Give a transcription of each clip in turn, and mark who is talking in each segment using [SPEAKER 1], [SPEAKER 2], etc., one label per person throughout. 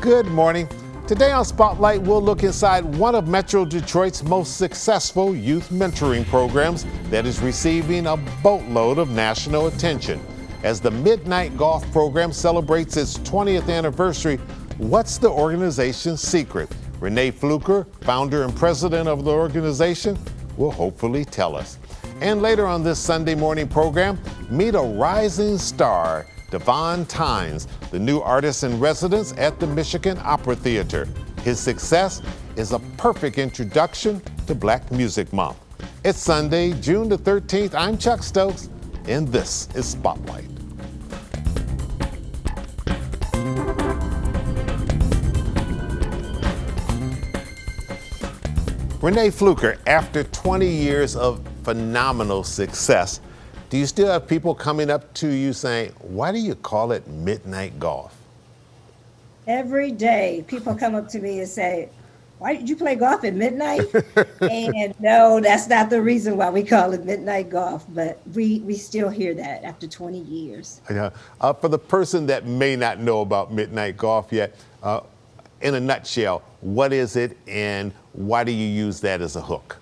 [SPEAKER 1] Good morning. Today on Spotlight, we'll look inside one of Metro Detroit's most successful youth mentoring programs that is receiving a boatload of national attention. As the Midnight Golf program celebrates its 20th anniversary, what's the organization's secret? Renee Blooper, founder and president of the organization, will hopefully tell us. And later on this Sunday morning program, meet a rising star, Devon Tines, the new artist in residence at the Michigan Opera Theater. His success is a perfect introduction to Black Music Month. It's Sunday, June the 13th. I'm Chuck Stokes, and this is Spotlight. Renee Blooper, after 20 years of phenomenal success, do you still have people coming up to you saying, why do you call it midnight golf?
[SPEAKER 2] Every day, people come up to me and say, why did you play golf at midnight? And no, that's not the reason why we call it midnight golf, but we still hear that after 20 years.
[SPEAKER 1] Yeah. For the person that may not know about midnight golf yet, in a nutshell, what is it and why do you use that as a hook?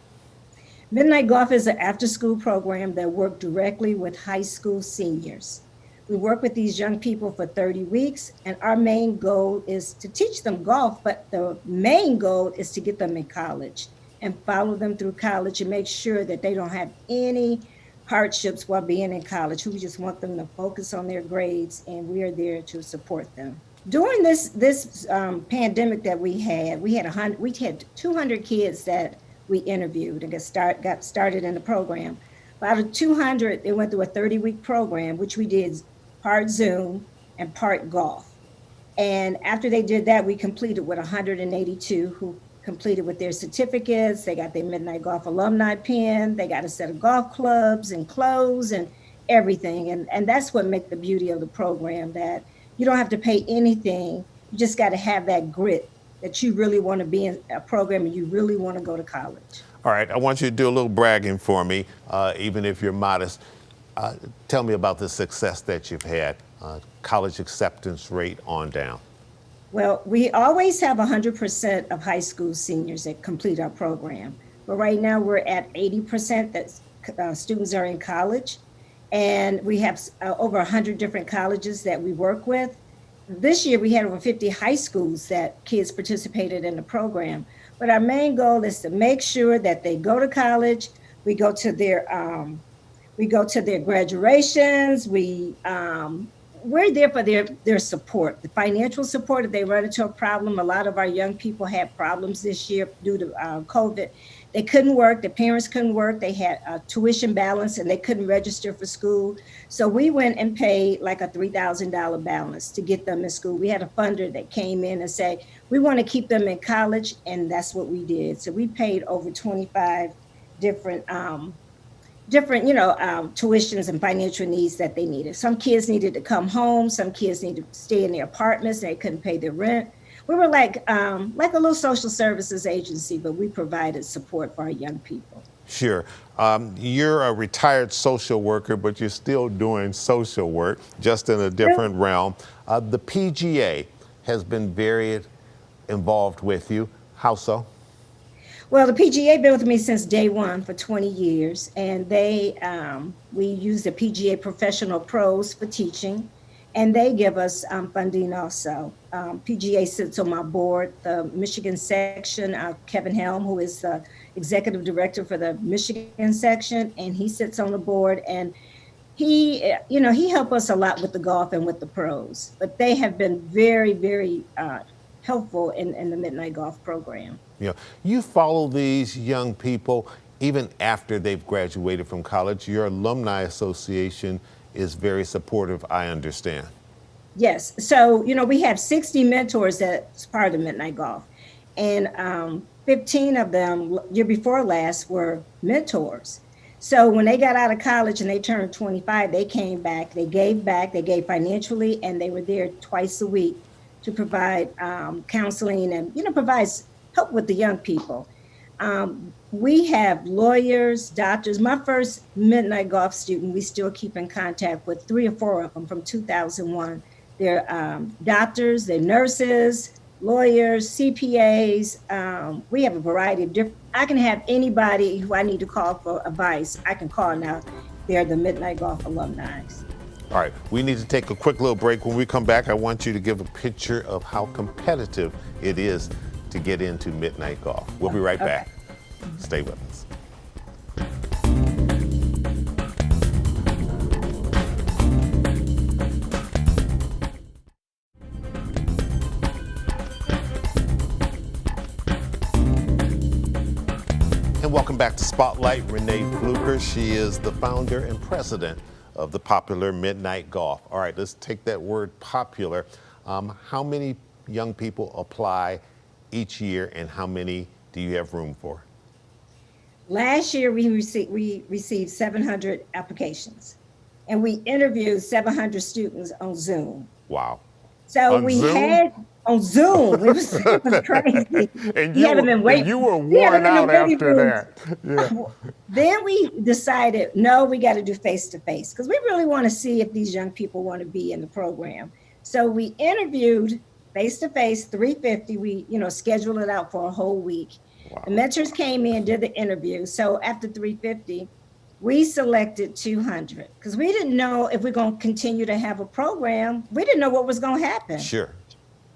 [SPEAKER 2] Midnight Golf is an after-school program that works directly with high school seniors. We work with these young people for 30 weeks, and our main goal is to teach them golf, but the main goal is to get them in college and follow them through college and make sure that they don't have any hardships while being in college. We just want them to focus on their grades, and we are there to support them. During this pandemic that we had 200 kids that we interviewed and got started in the program. Out of 200, they went through a 30-week program, which we did part Zoom and part golf. And after they did that, we completed with 182 who completed with their certificates. They got their Midnight Golf alumni pin. They got a set of golf clubs and clothes and everything. And that's what makes the beauty of the program, that you don't have to pay anything. You just got to have that grit that you really want to be in a program and you really want to go to college.
[SPEAKER 1] All right, I want you to do a little bragging for me, even if you're modest. Tell me about the success that you've had, college acceptance rate on down.
[SPEAKER 2] Well, we always have 100% of high school seniors that complete our program. But right now we're at 80% that students are in college. And we have over 100 different colleges that we work with. This year, we had over 50 high schools that kids participated in the program. But our main goal is to make sure that they go to college. We go to their graduations. We're there for their support, the financial support. If they run into a problem, a lot of our young people had problems this year due to COVID. They couldn't work, the parents couldn't work, they had a tuition balance and they couldn't register for school. So we went and paid like a $3,000 balance to get them in school. We had a funder that came in and said, we want to keep them in college, and that's what we did. So we paid over 25 different tuitions and financial needs that they needed. Some kids needed to come home, some kids needed to stay in their apartments, they couldn't pay their rent. We were like a little social services agency, but we provided support for our young people.
[SPEAKER 1] Sure. You're a retired social worker, but you're still doing social work, just in a different realm. The PGA has been very involved with you. How so?
[SPEAKER 2] Well, the PGA been with me since day one for 20 years, and we use the PGA Professional Pros for teaching. And they give us funding also. PGA sits on my board, the Michigan section, Kevin Helm, who is the executive director for the Michigan section, and he sits on the board. And he helped us a lot with the golf and with the pros. But they have been very, very helpful in the Midnight Golf program.
[SPEAKER 1] Yeah, you follow these young people even after they've graduated from college. Your alumni association is very supportive, I understand.
[SPEAKER 2] Yes. So, we have 60 mentors that's part of Midnight Golf. And 15 of them, year before last, were mentors. So when they got out of college and they turned 25, they came back, they gave financially, and they were there twice a week to provide counseling and, provides help with the young people. We have lawyers, doctors. My first Midnight Golf student, we still keep in contact with 3 or 4 of them from 2001. They're doctors, they're nurses, lawyers, CPAs. We have a variety of different, I can have anybody who I need to call for advice. I can call now. They're the Midnight Golf alumni.
[SPEAKER 1] All right, we need to take a quick little break. When we come back, I want you to give a picture of how competitive it is to get into Midnight Golf. We'll be right back. Stay with us. And welcome back to Spotlight. Renee Blooper, she is the founder and president of the popular Midnight Golf. All right, let's take that word popular. How many young people apply each year, and how many do you have room for?
[SPEAKER 2] Last year, we received 700 applications, and we interviewed 700 students on Zoom.
[SPEAKER 1] Wow.
[SPEAKER 2] So
[SPEAKER 1] on
[SPEAKER 2] we
[SPEAKER 1] Zoom?
[SPEAKER 2] had on Zoom. It was crazy.
[SPEAKER 1] And
[SPEAKER 2] you
[SPEAKER 1] were worn out after that. Yeah.
[SPEAKER 2] Then we decided, no, we got to do face-to-face because we really want to see if these young people want to be in the program. So we interviewed face-to-face 350. We, scheduled it out for a whole week.
[SPEAKER 1] Wow.
[SPEAKER 2] The mentors came in, did the interview. So after 350, we selected 200 because we didn't know if we're going to continue to have a program. We didn't know what was going to happen.
[SPEAKER 1] Sure.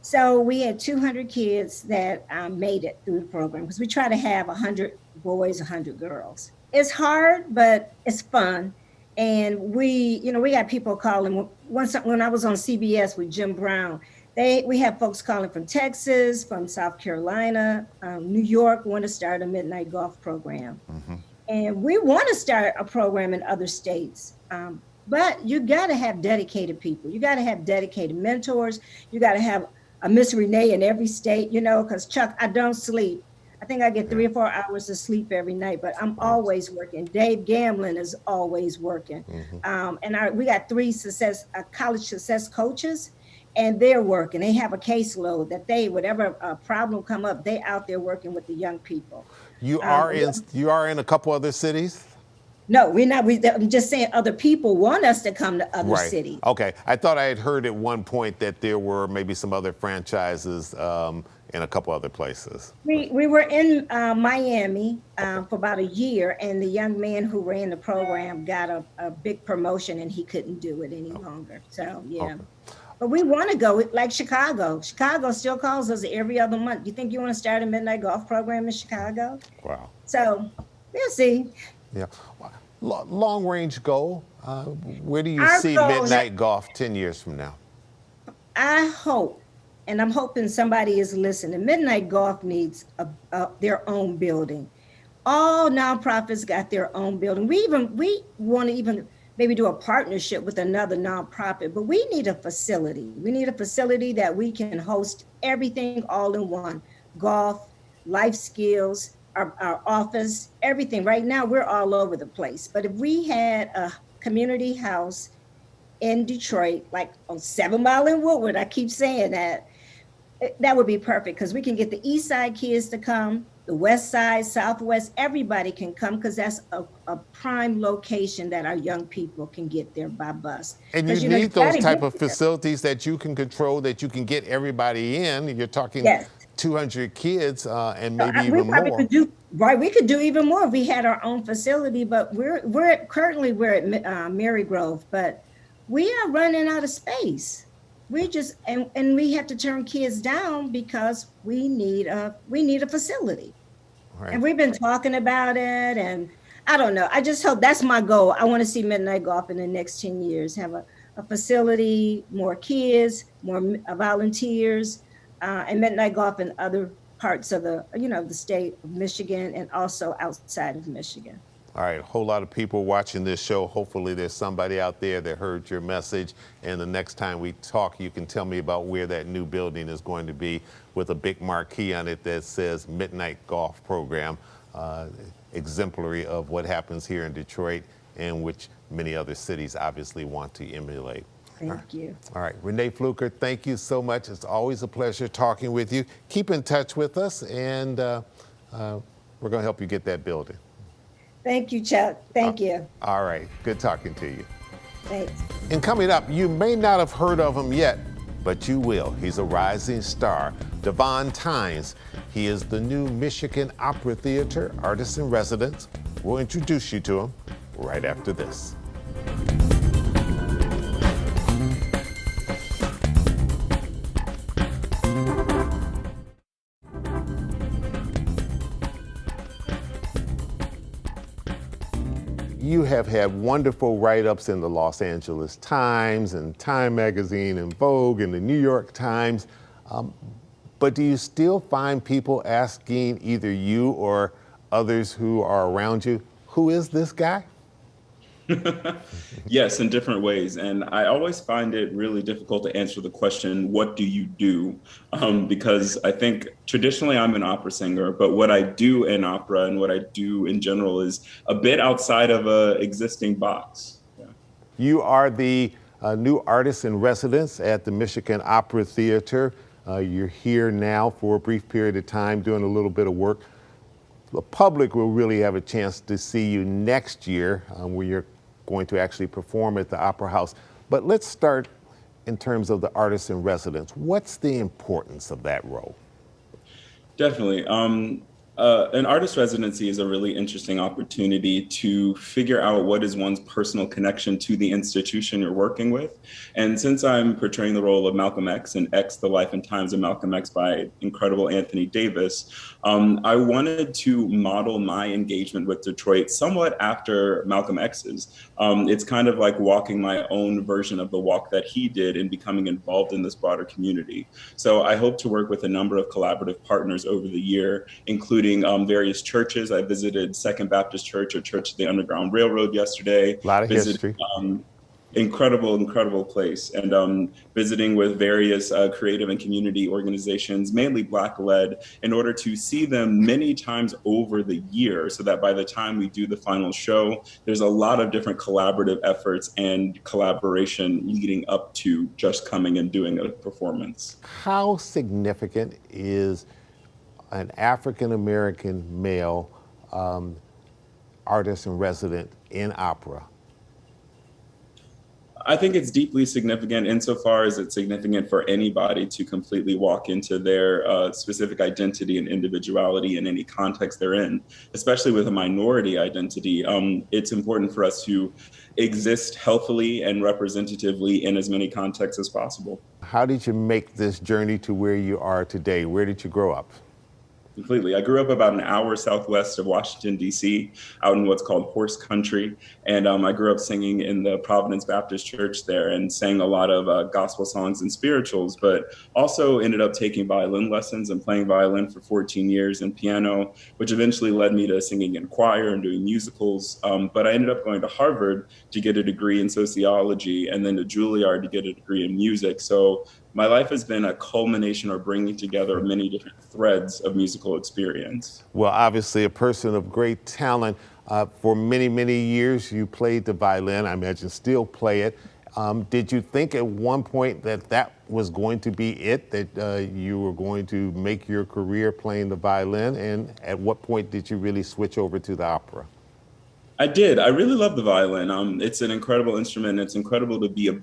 [SPEAKER 2] So we had 200 kids that made it through the program because we try to have 100 boys, 100 girls. It's hard, but it's fun. And we got people calling. When I was on CBS with Jim Brown, we have folks calling from Texas, from South Carolina, New York, want to start a Midnight Golf program. Mm-hmm. And we want to start a program in other states. But you got to have dedicated people. You got to have dedicated mentors. You got to have a Miss Renee in every state, because Chuck, I don't sleep. I think I get 3 or 4 hours of sleep every night, but I'm always working. Dave Gamlin is always working. Mm-hmm. And we got 3 college success coaches, and they're working. They have a caseload that whatever problem come up, they out there working with the young people.
[SPEAKER 1] You are in a couple other cities?
[SPEAKER 2] No, we're not. I'm just saying other people want us to come to other cities.
[SPEAKER 1] Okay. I thought I had heard at one point that there were maybe some other franchises in a couple other places.
[SPEAKER 2] We were in Miami for about a year, and the young man who ran the program got a big promotion, and he couldn't do it any longer. So, yeah. Okay. But we want to go like Chicago. Chicago still calls us every other month. You think you want to start a Midnight Golf program in Chicago?
[SPEAKER 1] Wow.
[SPEAKER 2] So we'll see.
[SPEAKER 1] Yeah. Long range goal. Where do you see Midnight Golf 10 years from now?
[SPEAKER 2] I hope, and I'm hoping somebody is listening. Midnight Golf needs their own building. All nonprofits got their own building. We want to even maybe do a partnership with another nonprofit, but we need a facility. We need a facility that we can host everything all in one: golf, life skills, our office, everything. Right now, we're all over the place. But if we had a community house in Detroit, like on 7 Mile and Woodward, I keep saying that would be perfect because we can get the East Side kids to come, the West Side, Southwest, everybody can come because that's a prime location that our young people can get there by bus.
[SPEAKER 1] And you need those type of facilities that you can control, that you can get everybody in. You're talking 200 kids and maybe even more.
[SPEAKER 2] We could do even more if we had our own facility, but we're currently at Marygrove, but we are running out of space. We just and we have to turn kids down because we need a facility. Right. And we've been talking about it, and I don't know. I just hope that's my goal. I want to see Midnight Golf in the next 10 years, have a facility, more kids, more volunteers, and Midnight Golf in other parts of the state of Michigan and also outside of Michigan.
[SPEAKER 1] All right, a whole lot of people watching this show. Hopefully there's somebody out there that heard your message, and the next time we talk, you can tell me about where that new building is going to be with a big marquee on it that says Midnight Golf Program, exemplary of what happens here in Detroit and which many other cities obviously want to emulate.
[SPEAKER 2] Thank you.
[SPEAKER 1] All right, Renee Blooper, thank you so much. It's always a pleasure talking with you. Keep in touch with us, and we're going to help you get that building.
[SPEAKER 2] Thank you, Chuck. Thank you.
[SPEAKER 1] All right. Good talking to you.
[SPEAKER 2] Thanks.
[SPEAKER 1] And coming up, you may not have heard of him yet, but you will. He's a rising star. Devon Tines, he is the new Michigan Opera Theater artist in residence. We'll introduce you to him right after this. You have had wonderful write-ups in the Los Angeles Times and Time Magazine and Vogue and the New York Times. But do you still find people asking either you or others who are around you, who is this guy?
[SPEAKER 3] Yes, in different ways. And I always find it really difficult to answer the question, what do you do? Because I think traditionally I'm an opera singer, but what I do in opera and what I do in general is a bit outside of an existing box. Yeah.
[SPEAKER 1] You are the new artist in residence at the Michigan Opera Theater. You're here now for a brief period of time doing a little bit of work. The public will really have a chance to see you next year where you're going to actually perform at the Opera House. But let's start in terms of the artist in residence. What's the importance of that role?
[SPEAKER 3] Definitely. An artist residency is a really interesting opportunity to figure out what is one's personal connection to the institution you're working with. And since I'm portraying the role of Malcolm X in X, The Life and Times of Malcolm X by incredible Anthony Davis, I wanted to model my engagement with Detroit somewhat after Malcolm X's. It's kind of like walking my own version of the walk that he did and becoming involved in this broader community. So I hope to work with a number of collaborative partners over the year, including various churches. I visited Second Baptist Church or Church of the Underground Railroad yesterday.
[SPEAKER 1] A lot of history.
[SPEAKER 3] Incredible place. And visiting with various creative and community organizations, mainly Black-led, in order to see them many times over the year so that by the time we do the final show, there's a lot of different collaborative efforts and collaboration leading up to just coming and doing a performance.
[SPEAKER 1] How significant is an African-American male artist and resident in opera?
[SPEAKER 3] I think it's deeply significant insofar as it's significant for anybody to completely walk into their specific identity and individuality in any context they're in, especially with a minority identity. It's important for us to exist healthily and representatively in as many contexts as possible.
[SPEAKER 1] How did you make this journey to where you are today? Where did you grow up?
[SPEAKER 3] Completely. I grew up about an hour southwest of Washington, D.C., out in what's called horse country. And I grew up singing in the Providence Baptist Church there and sang a lot of gospel songs and spirituals, but also ended up taking violin lessons and playing violin for 14 years and piano, which eventually led me to singing in choir and doing musicals. But I ended up going to Harvard to get a degree in sociology and then to Juilliard to get a degree in music. So my life has been a culmination or bringing together many different threads of musical experience.
[SPEAKER 1] Well, obviously a person of great talent. For many, many years, you played the violin. I imagine still play it. Did you think at one point that that was going to be it, that you were going to make your career playing the violin? And at what point did you really switch over to the opera?
[SPEAKER 3] I did. I really love the violin. It's an incredible instrument. It's incredible to be a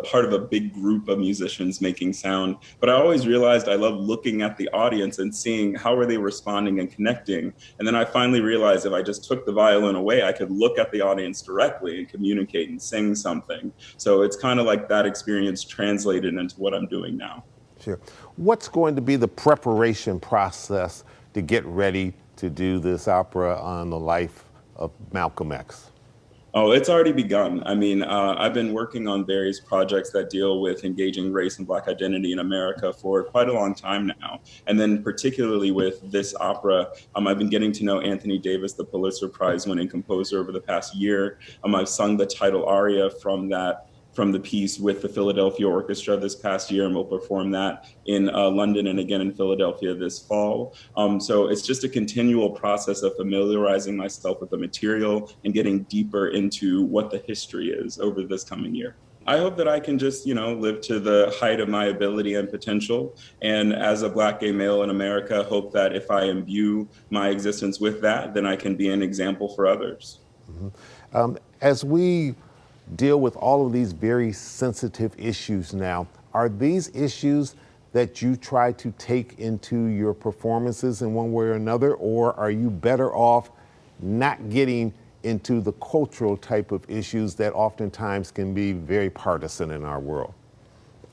[SPEAKER 3] part of a big group of musicians making sound. But I always realized I love looking at the audience and seeing how are they responding and connecting. And then I finally realized if I just took the violin away, I could look at the audience directly and communicate and sing something. So it's kind of like that experience translated into what I'm doing now.
[SPEAKER 1] Sure. What's going to be the preparation process to get ready to do this opera on the life of Malcolm X?
[SPEAKER 3] Oh, it's already begun. I mean, I've been working on various projects that deal with engaging race and Black identity in America for quite a long time now. And then particularly with this opera, I've been getting to know Anthony Davis, the Pulitzer Prize winning composer, over the past year. I've sung the title aria from the piece with the Philadelphia Orchestra this past year, and we'll perform that in London and again in Philadelphia this fall. So it's just a continual process of familiarizing myself with the material and getting deeper into what the history is over this coming year. I hope that I can just, live to the height of my ability and potential. And as a Black gay male in America, hope that if I imbue my existence with that, then I can be an example for others.
[SPEAKER 1] Mm-hmm. As we deal with all of these very sensitive issues now, Are these issues that you try to take into your performances in one way or another, or are you better off not getting into the cultural type of issues that oftentimes can be very partisan in our world?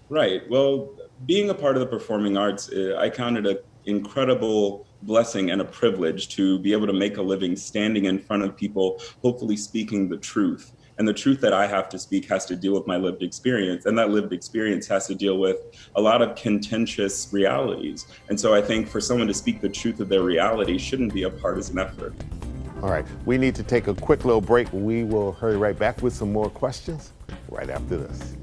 [SPEAKER 3] Right. Well, being a part of the performing arts, I count it an incredible blessing and a privilege to be able to make a living standing in front of people, hopefully speaking the truth. And the truth that I have to speak has to deal with my lived experience. And that lived experience has to deal with a lot of contentious realities. And so I think for someone to speak the truth of their reality shouldn't be a partisan effort.
[SPEAKER 1] All right, we need to take a quick little break. We will hurry right back with some more questions right after this.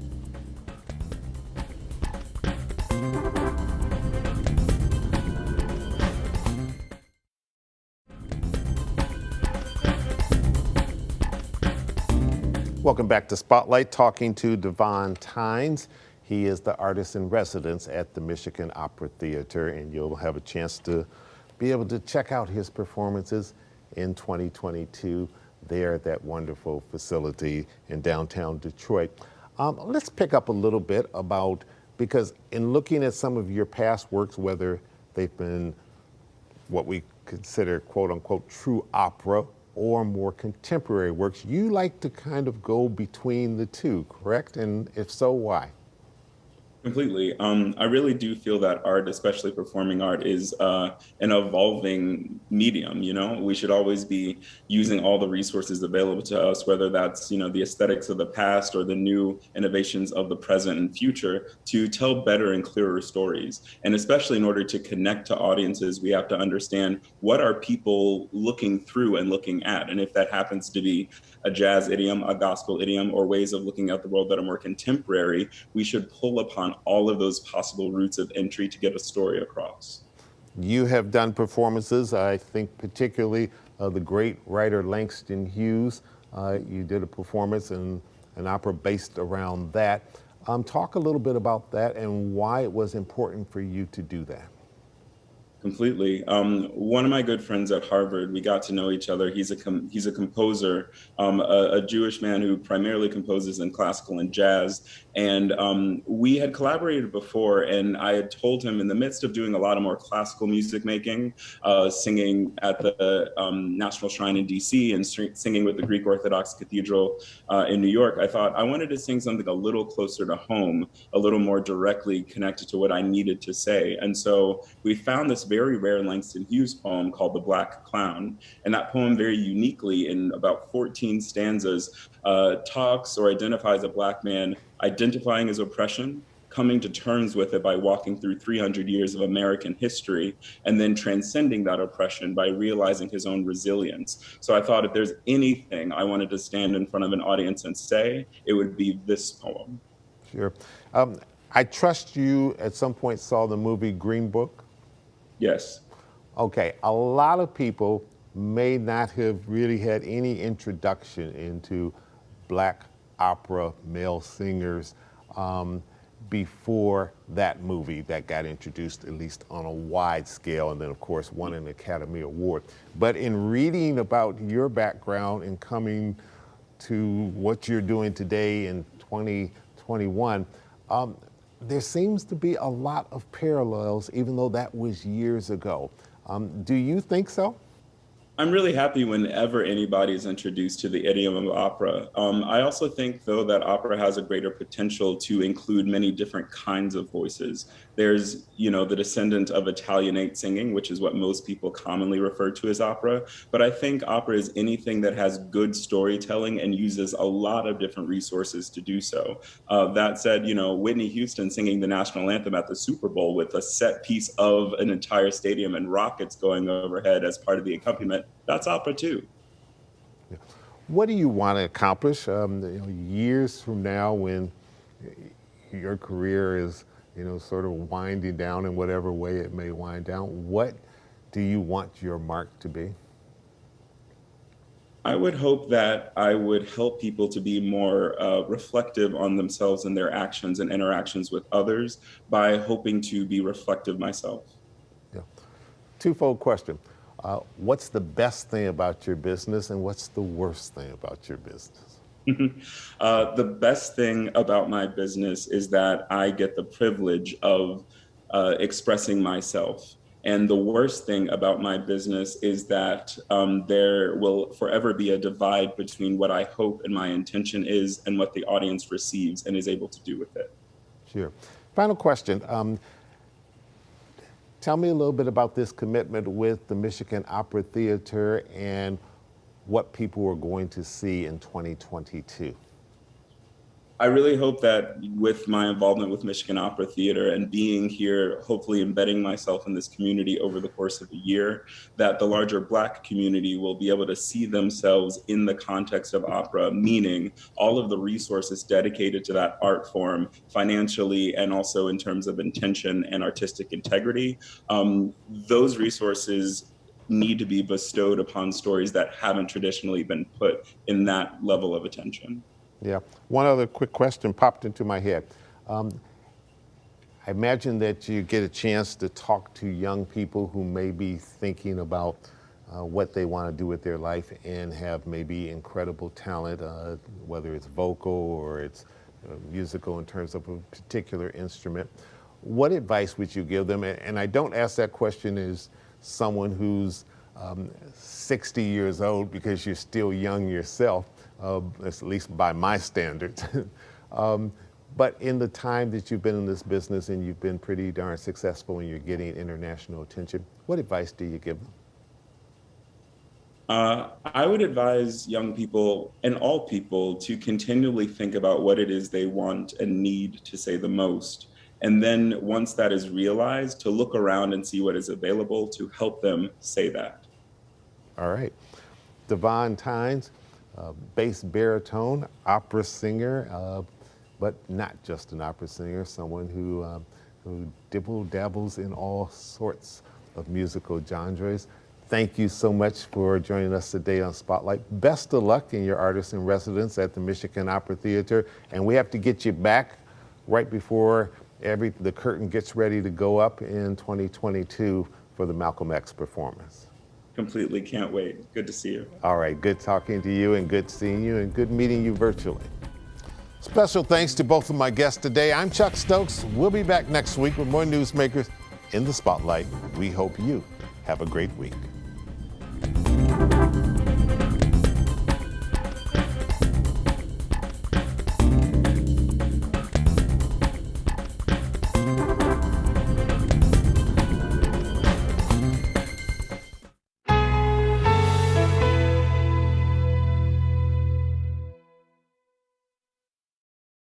[SPEAKER 1] Welcome back to Spotlight, talking to Devon Tines. He is the artist in residence at the Michigan Opera Theater, and you'll have a chance to be able to check out his performances in 2022 there at that wonderful facility in downtown Detroit. Let's pick up a little bit about, because in looking at some of your past works, whether they've been what we consider quote unquote true opera or more contemporary works, you like to kind of go between the two, correct? And if so, why?
[SPEAKER 3] Completely. I really do feel that art, especially performing art, is an evolving medium. You know, we should always be using all the resources available to us, whether that's, you know, the aesthetics of the past or the new innovations of the present and future, to tell better and clearer stories. And especially in order to connect to audiences, we have to understand what are people looking through and looking at. And if that happens to be a jazz idiom, a gospel idiom, or ways of looking at the world that are more contemporary, we should pull upon all of those possible routes of entry to get a story across.
[SPEAKER 1] You have done performances, I think particularly the great writer Langston Hughes. You did a performance in an opera based around that. Talk a little bit about that and why it was important for you to do that.
[SPEAKER 3] Completely. One of my good friends at Harvard, we got to know each other. He's a composer, a Jewish man who primarily composes in classical and jazz. And we had collaborated before, and I had told him in the midst of doing a lot of more classical music making, singing at the National Shrine in DC and singing with the Greek Orthodox Cathedral in New York, I thought I wanted to sing something a little closer to home, a little more directly connected to what I needed to say. And so we found this very rare Langston Hughes poem called The Black Clown. And that poem very uniquely in about 14 stanzas talks or identifies a Black man identifying his oppression, coming to terms with it by walking through 300 years of American history, and then transcending that oppression by realizing his own resilience. So I thought if there's anything I wanted to stand in front of an audience and say, it would be this poem.
[SPEAKER 1] Sure. I trust you at some point saw the movie Green Book?
[SPEAKER 3] Yes.
[SPEAKER 1] Okay, a lot of people may not have really had any introduction into Black opera male singers before that movie that got introduced, at least on a wide scale, and then of course won an Academy Award. But in reading about your background and coming to what you're doing today in 2021, there seems to be a lot of parallels, even though that was years ago. Do you think so?
[SPEAKER 3] I'm really happy whenever anybody is introduced to the idiom of opera. I also think, though, that opera has a greater potential to include many different kinds of voices. There's, you know, the descendant of Italianate singing, which is what most people commonly refer to as opera. But I think opera is anything that has good storytelling and uses a lot of different resources to do so. That said, you know, Whitney Houston singing the national anthem at the Super Bowl with a set piece of an entire stadium and rockets going overhead as part of the accompaniment, that's opera too.
[SPEAKER 1] What do you want to accomplish years from now when your career is, sort of winding down in whatever way it may wind down? What do you want your mark to be?
[SPEAKER 3] I would hope that I would help people to be more reflective on themselves and their actions and interactions with others by hoping to be reflective myself.
[SPEAKER 1] Yeah. Twofold question. What's the best thing about your business and what's the worst thing about your business?
[SPEAKER 3] The best thing about my business is that I get the privilege of expressing myself. And the worst thing about my business is that there will forever be a divide between what I hope and my intention is and what the audience receives and is able to do with it.
[SPEAKER 1] Sure. Final question. Tell me a little bit about this commitment with the Michigan Opera Theater and what people are going to see in 2022.
[SPEAKER 3] I really hope that with my involvement with Michigan Opera Theater and being here, hopefully embedding myself in this community over the course of a year, that the larger Black community will be able to see themselves in the context of opera, meaning all of the resources dedicated to that art form financially and also in terms of intention and artistic integrity. Those resources need to be bestowed upon stories that haven't traditionally been put in that level of attention.
[SPEAKER 1] Yeah. One other quick question popped into my head. I imagine that you get a chance to talk to young people who may be thinking about what they want to do with their life and have maybe incredible talent, whether it's vocal or it's musical in terms of a particular instrument. What advice would you give them? And I don't ask that question as someone who's 60 years old, because you're still young yourself, at least by my standards. But in the time that you've been in this business and you've been pretty darn successful and you're getting international attention, what advice do you give them?
[SPEAKER 3] I would advise young people and all people to continually think about what it is they want and need to say the most. And then once that is realized, to look around and see what is available to help them say that.
[SPEAKER 1] All right. Devon Tines, bass baritone, opera singer, but not just an opera singer, someone who dabbles in all sorts of musical genres. Thank you so much for joining us today on Spotlight. Best of luck in your artist in residence at the Michigan Opera Theater. And we have to get you back right before the curtain gets ready to go up in 2022 for the Malcolm X performance.
[SPEAKER 3] Completely can't wait. Good to see you.
[SPEAKER 1] All right, good talking to you and good seeing you and good meeting you virtually. Special thanks to both of my guests today. I'm Chuck Stokes. We'll be back next week with more newsmakers in the Spotlight. We hope you have a great week.